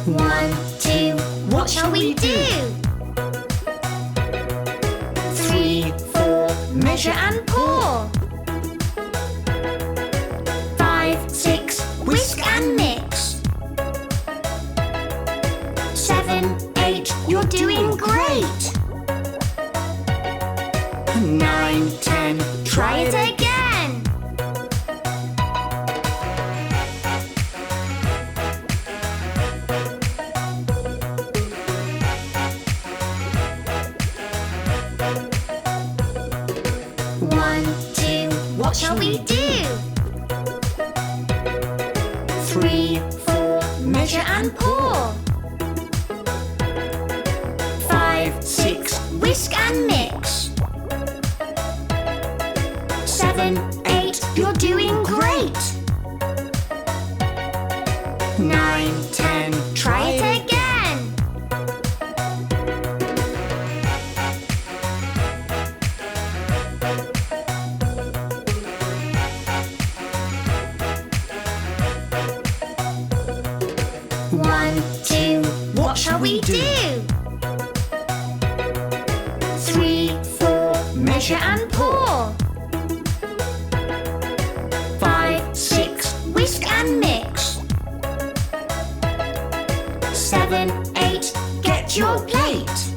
1, 2, what shall we do? 3, 4, measure and pour. 5, 6, whisk and mix. 7, 8, you're doing great. 9, 10, try it again. 1, 2, what shall we do? 3, 4, measure and pour. 5, 6, whisk and mix. 7, 8, you're doing great. 9, 10, try it again. 1, 2, what shall we do? 3, 4, measure and pour. 5, 6, whisk and mix. 7, 8, get your plate.